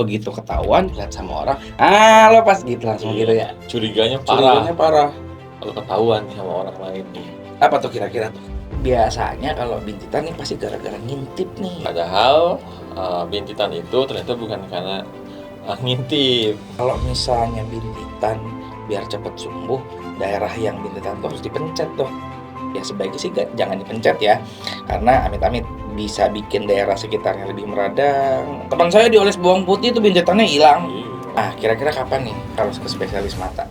Begitu ketahuan lihat sama orang, lo pas gitu langsung gitu ya. Curiganya Curiganya parah. kalau ketahuan sama orang lain nih. Apa tuh kira-kira tuh? Biasanya kalau bintitan nih pasti gara-gara ngintip nih. Padahal bintitan itu ternyata bukan karena ngintip. Kalau misalnya bintitan biar cepet sembuh, daerah yang bintitan tuh harus dipencet tuh. Ya sebaiknya sih jangan dipencet ya, karena amit-amit bisa bikin daerah sekitarnya lebih meradang. Teman saya dioles bawang putih itu bintitannya hilang. Nah, kira-kira kapan nih harus ke spesialis mata?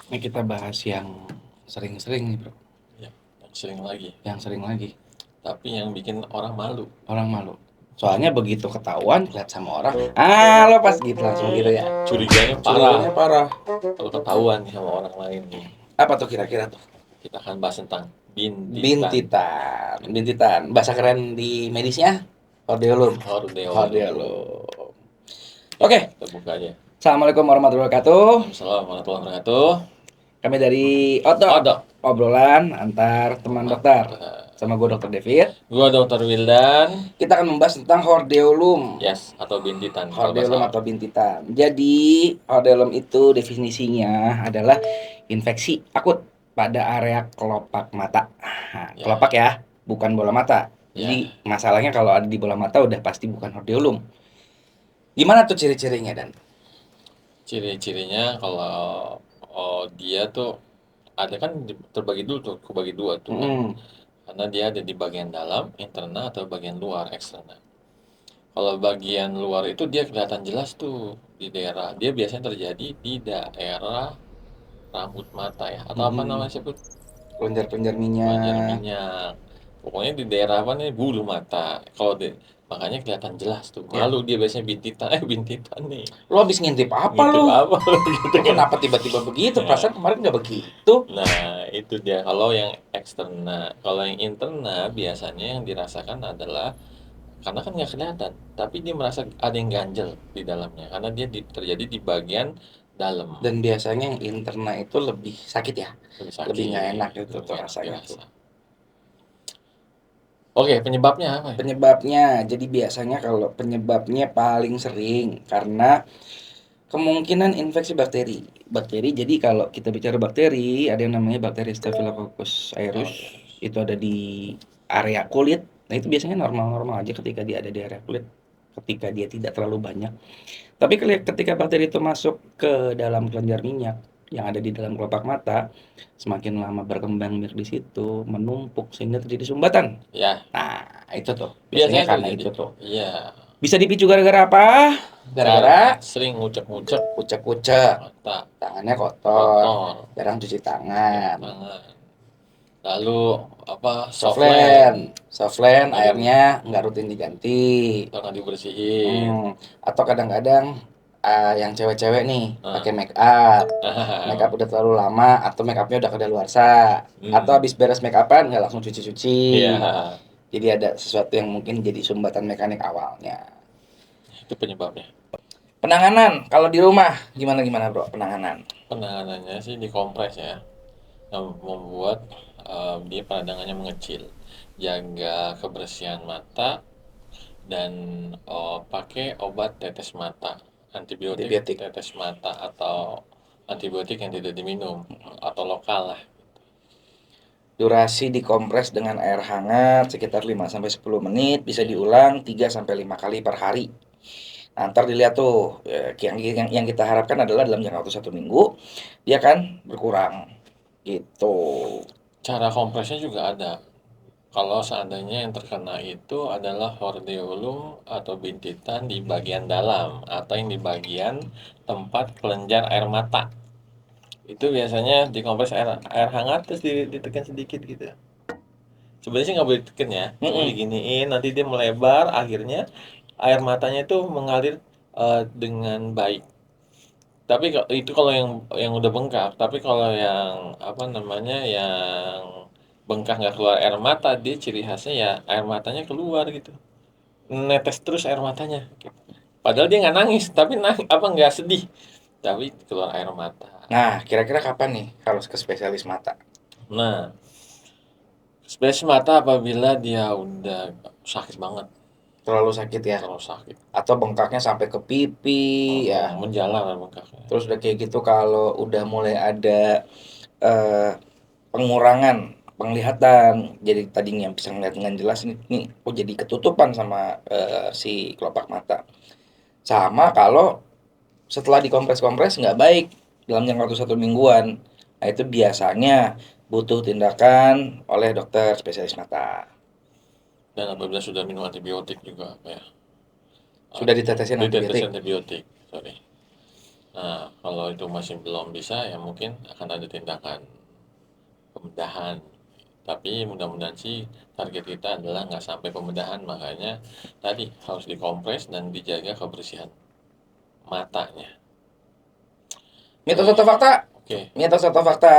Ini kita bahas yang sering-sering nih bro. Ya, sering lagi. Yang sering lagi. Tapi yang bikin orang malu. Orang malu. Soalnya begitu ketahuan lihat sama orang, lo pas gitu langsung gitu ya. Curiganya parah. Kalau ketahuan sama orang lain nih. Apa tuh kira-kira tuh? Kita akan bahas tentang bintitan. Bintitan. Bahasa keren di medisnya hordeolum. Oke. Kita buka aja. Assalamualaikum warahmatullahi wabarakatuh. Assalamualaikum warahmatullahi wabarakatuh. Kami dari Odo. Obrolan antar teman dokter. Sama gue Dr. David. Gue Dr. Wildan. Kita akan membahas tentang hordeolum. Yes, atau bintitan. Hordeolum atau bintitan. Jadi hordeolum itu definisinya adalah infeksi akut pada area kelopak mata. Nah, kelopak ya, bukan bola mata. Jadi masalahnya kalau ada di bola mata udah pasti bukan hordeolum. Gimana tuh ciri-cirinya Dan? Ciri-cirinya kalau dia tuh ada kan terbagi dulu tuh, kebagi dua tuh. Karena dia ada di bagian dalam, interna atau bagian luar, eksterna. Kalau bagian luar itu dia kelihatan jelas tuh di daerah. Dia biasanya terjadi di daerah rambut mata ya, atau apa namanya sebut? Kelenjar-kelenjar minyak. Pokoknya di daerah apa nih, bulu mata. Makanya kelihatan jelas tuh. Malu dia biasanya bintitan nih. Lo habis ngintip apa lo? Gitu kan. Kenapa tiba-tiba begitu? Perasaan kemarin nggak begitu. Nah, itu dia. Kalau yang eksterna, kalau yang interna biasanya yang dirasakan adalah karena kan nggak kelihatan, tapi dia merasa ada yang ganjel di dalamnya karena dia terjadi di bagian dalam. Dan biasanya yang interna itu lebih sakit ya, lebih nggak enak itu tuh rasanya tuh. Oke, penyebabnya apa? Penyebabnya, jadi biasanya kalau penyebabnya paling sering karena kemungkinan infeksi bakteri. Jadi kalau kita bicara bakteri, ada yang namanya bakteri Staphylococcus aureus. Itu ada di area kulit. Nah itu biasanya normal-normal aja ketika dia ada di area kulit, ketika dia tidak terlalu banyak. Tapi ketika bakteri itu masuk ke dalam kelenjar minyak yang ada di dalam kelopak mata, semakin lama berkembang biak di situ, menumpuk sehingga terjadi sumbatan. Ya. Nah, itu tuh. Biasanya karena itu tuh. Iya. Bisa dipicu gara-gara apa? Gara-gara sering ngucek tangannya kotor, jarang cuci tangan. Lalu apa? Softland airnya nggak rutin diganti, nggak dibersihin. Atau kadang-kadang yang cewek-cewek nih pakai make up udah terlalu lama atau make upnya udah kadaluarsa, atau habis beres make upan nggak langsung cuci-cuci. Jadi ada sesuatu yang mungkin jadi sumbatan mekanik awalnya. Itu penyebabnya. Penanganan kalau di rumah gimana bro? Penanganannya sih dikompres ya, yang membuat dia peradangannya mengecil, jaga kebersihan mata, dan pakai obat tetes mata, antibiotik tetes mata atau antibiotik yang tidak diminum atau lokal lah. Durasi dikompres dengan air hangat sekitar 5-10 menit, bisa diulang 3-5 kali per hari. Nah, ntar dilihat tuh, yang kita harapkan adalah dalam jangka waktu 1 minggu dia kan berkurang gitu. Cara kompresnya juga ada. Kalau seandainya yang terkena itu adalah hordeolum atau bintitan di bagian dalam atau yang di bagian tempat kelenjar air mata, itu biasanya dikompres air hangat terus ditekan sedikit gitu. Sebenarnya sih nggak boleh ditekan ya, cuma diginiin, nanti dia melebar, akhirnya air matanya itu mengalir dengan baik. Tapi itu kalau yang udah bengkak. Tapi kalau yang apa namanya, yang bengkak nggak keluar air mata, dia ciri khasnya ya air matanya keluar gitu. Netes terus air matanya. Gitu. Padahal dia nggak nangis, tapi apa nggak sedih, tapi keluar air mata. Nah, kira-kira kapan nih harus ke spesialis mata? Nah, spesies mata apabila dia udah sakit banget, Terlalu sakit ya? terlalu sakit, Atau bengkaknya sampai ke pipi ya? menjalar lah bengkaknya. Terus udah kayak gitu kalau udah mulai ada eh, pengurangan penglihatan, jadi tadinya bisa ngeliat dengan jelas nih, oh jadi ketutupan sama si kelopak mata. Sama kalau setelah dikompres-kompres nggak baik dalam jangka waktu 1 mingguan. Nah, itu biasanya butuh tindakan oleh dokter spesialis mata. Dan apabila sudah minum antibiotik juga ya, Sudah ditetesin ditetes antibiotik. antibiotik, sorry. Nah, kalau itu masih belum bisa, ya mungkin akan ada tindakan pembedahan. Tapi mudah-mudahan sih target kita adalah nggak sampai pembedahan, makanya tadi harus dikompres dan dijaga kebersihan matanya. Mitos Oke, atau fakta? oke. Mitos atau fakta?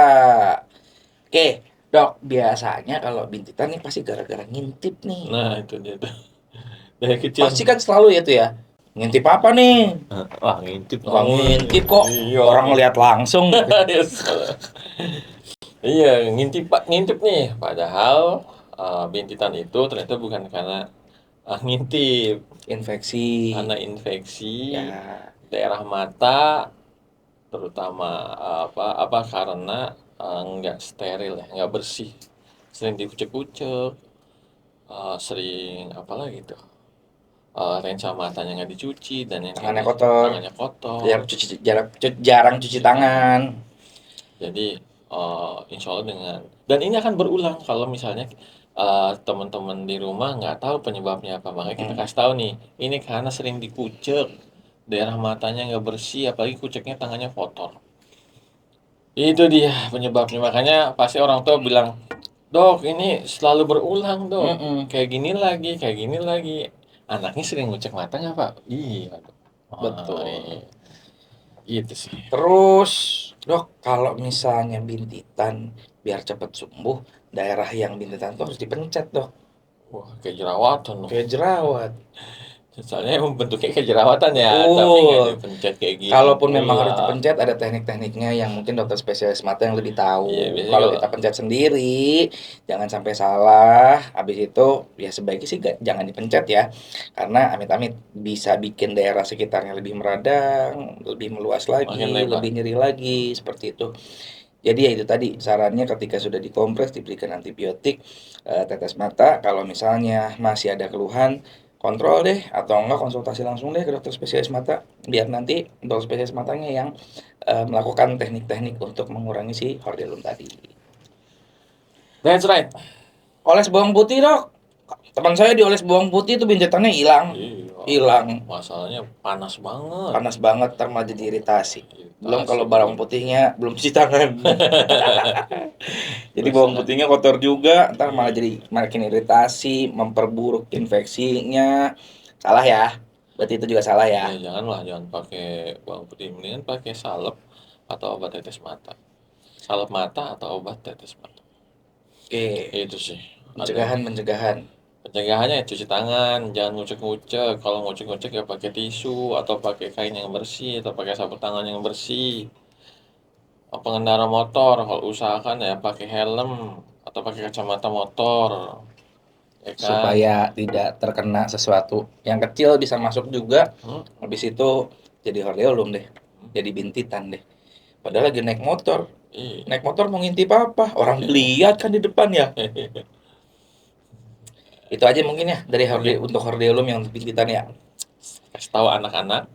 Oke, dok, biasanya kalau bintitan nih pasti gara-gara ngintip nih. Nah, itu dia tuh. Dari kecil. Pasti kan selalu ya tuh ya. Ngintip apa nih? Wah, ngintip Nggak tahu. ngintip kok. Iya. Orang ngeliat langsung. Yes. Iya, ngintip Pak, ngintip nih. Padahal bintitan itu ternyata bukan karena ngintip, Infeksi. karena infeksi Ya, daerah mata, terutama apa apa karena nggak steril ya, nggak bersih, sering dikucek-kucek, sering apa lagi tuh, lensa matanya nggak dicuci dan yang kayak tangannya gitu, kotor. tangannya kotor. Jarang cuci Cuci tangan. tangan. Jadi, insya Allah dan ini akan berulang kalau misalnya, teman-teman di rumah nggak tahu penyebabnya apa, makanya kita Hmm. kasih tahu nih, ini karena sering dikucek, daerah matanya nggak bersih, apalagi kuceknya tangannya kotor. Itu dia penyebabnya, makanya pasti orang tua bilang, "Dok, ini selalu berulang, Dok, Mm-mm. kayak gini lagi, kayak gini lagi." Anaknya sering ngucek mata nggak, Pak? Iya, Dok. Wah, Betul. iya, gitu sih. Terus, dok, kalau misalnya bintitan biar cepat sembuh, daerah yang bintitan tuh harus dipencet, dok. Wah, kayak jerawatan dong. Kayak jerawat. Soalnya emang bentuknya kayak jerawatan ya, tapi nggak Betul. dipencet kayak gini Kalaupun memang harus pula. dipencet, ada teknik-tekniknya yang mungkin dokter spesialis mata yang lebih Iya, tahu. biasanya Kalau kalau kita pencet sendiri, jangan sampai salah. Habis itu, ya sebaiknya sih jangan dipencet ya. Karena amit-amit bisa bikin daerah sekitarnya lebih meradang, lebih meluas makin lagi, lebar. lebih nyeri lagi, seperti itu. Jadi ya itu tadi sarannya ketika sudah dikompres diberikan antibiotik, tetes mata, kalau misalnya masih ada keluhan, kontrol deh atau enggak konsultasi langsung deh ke dokter spesialis mata, biar nanti dokter spesialis matanya yang, melakukan teknik-teknik untuk mengurangi si hordeolum tadi. That's right. Oles bawang putih, Dok. Teman saya dioles bawang putih itu bintitannya hilang. Iya, Hilang. masalahnya panas banget. Panas banget, entar malah jadi iritasi. Belum Iritasi kalau bawang belum. putihnya belum cuci tangan. Jadi bawang Masalah. putihnya kotor juga, ntar malah Iya. jadi makin iritasi, memperburuk infeksinya. Salah ya? Berarti itu juga salah Ya ya? janganlah, jangan pakai bawang putih, mendingan pakai salep atau obat tetes mata. Salep mata atau obat tetes mata. Oke, Itu sih. Ada pencegahan-pencegahan. pencegahannya ya cuci tangan, jangan ngucek-ngucek. Kalau ngucek-ngucek ya pakai tisu atau pakai kain yang bersih atau pakai sapu tangan yang bersih. Pengendara motor kalau usahakan ya pakai helm atau pakai kacamata motor, ya kan? Supaya tidak terkena sesuatu yang kecil bisa masuk juga. Hmm? Habis itu jadi hordeolum deh. Jadi bintitan deh. Padahal lagi naik motor. Iya. Naik motor mau ngintip apa? Orang lihat kan di depan ya. Itu aja mungkin ya dari Oke, untuk hordeolum yang bintitan ya. kasih tahu anak-anak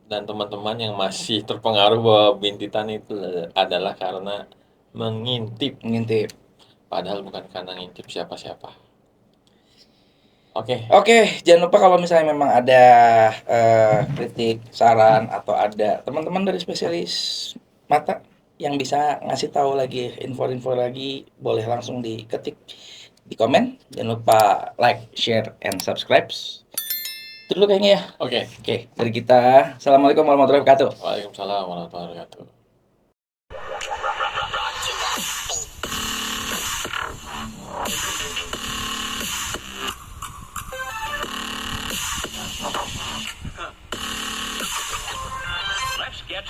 dan teman-teman yang masih terpengaruh bahwa bintitan itu adalah karena mengintip, Ngintip. padahal bukan karena ngintip siapa-siapa. Oke, Oke, jangan lupa kalau misalnya memang ada kritik, saran atau ada teman-teman dari spesialis mata yang bisa ngasih tahu lagi info-info lagi, boleh langsung diketik di komen. Jangan lupa like, share, and subscribe. Itu dulu kayaknya ya. Oke. Oke, dari kita. Assalamualaikum warahmatullahi wabarakatuh. Waalaikumsalam warahmatullahi wabarakatuh. Let's get